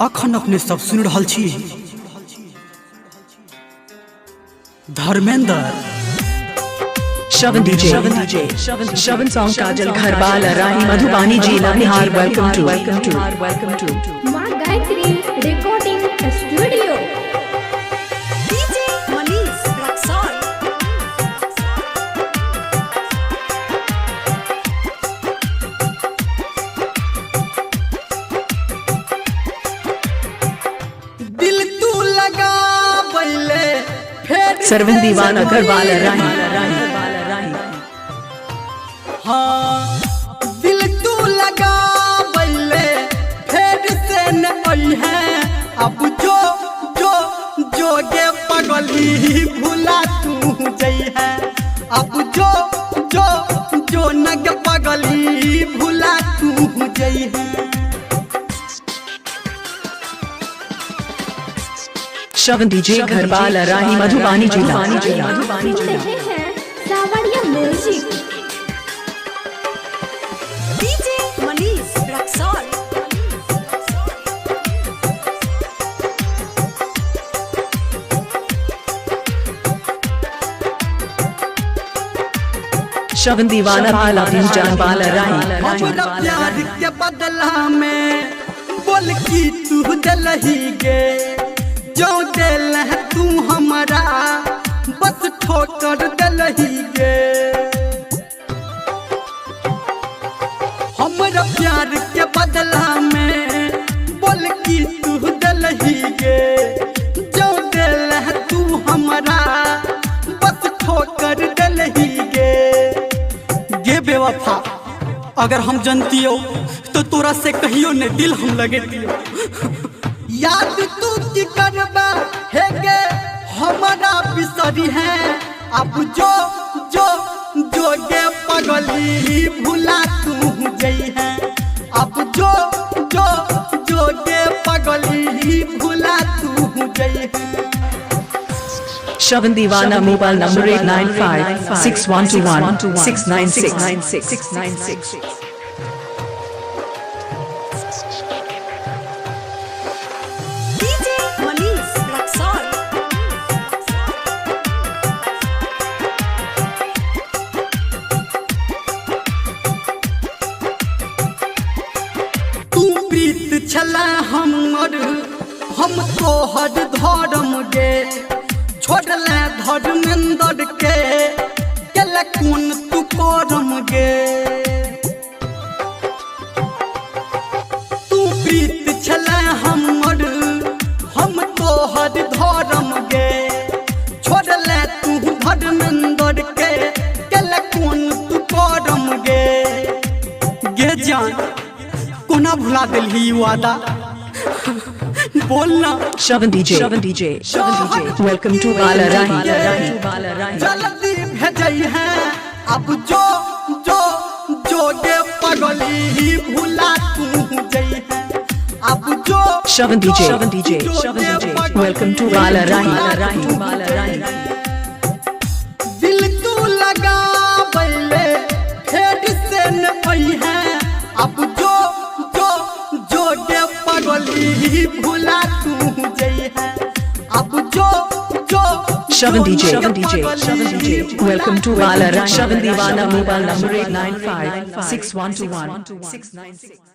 अखन अपने सब सुन रहल छी Dharmendra Shavan DJ, Shavan song Kajal Gharbala Rahi Madhubani ji Lanihar welcome to माँ Gayatri recording studio. DJ Manish Raksol दिल तू लगा बैले फिर Sarvan Diwana Gharbala Rahi हाँ दिल तू लगा बैले फिर से न आई है अब जो जो जोगे पगली भूला तू जई है अब जो जो जो नग पगली भूला तू जई है Shavan DJ Gharbala Rahi Madhubani ji रहे हैं सावरिया music. DJ Manish Raksol Shavan Diwana Bala Bhimjan Bala हमरा Rahi प्यार के बदला में बोल की तू दलही गे जो दिल है तू हमारा बस ठोकर दलही गे हमरा प्यार के बदला में बोल की तू दलही गे जो दिल है तू हमारा बस ठोकर दलही गे गे बेवफा अगर हम जानतियो तो तोरा से कहियो ने दिल हम लगे दियो याद तू की करबा है गे हमारा बिसरी है अब जो जो जो गे पगली भूला तू जई है अब जो जो जो गे पगली भूला तू जई है Shavan Diwana mobile number 895-6121-696. DJ Manish Raksol तू प्रीत छला हमर हम तोहर धर्म गे छोड़ले धर्मेंद्र के केले कौन तू करम गे तू प्रीत छला हमर हम तोहर धर्म गे छोड़ले तू धर्मेंद्र के केले कौन तू करम गे गे जान कोना भुला दिलही वादा बोलना Shavan DJ, welcome to Bala Rahi. जल्दी भेजई है अब जो जो जो गे पगली भूला तू जई है अब जो Shavan DJ, जो गे पगली welcome to Bala Rahi. दिल तू लगा बैले फिर से न आई है अब जो जो जो गे पगली भूला तू जई है अब जो जो Shavan DJ, welcome to Bala Rahi. Shavan Diwana mobile number 895-6121-696.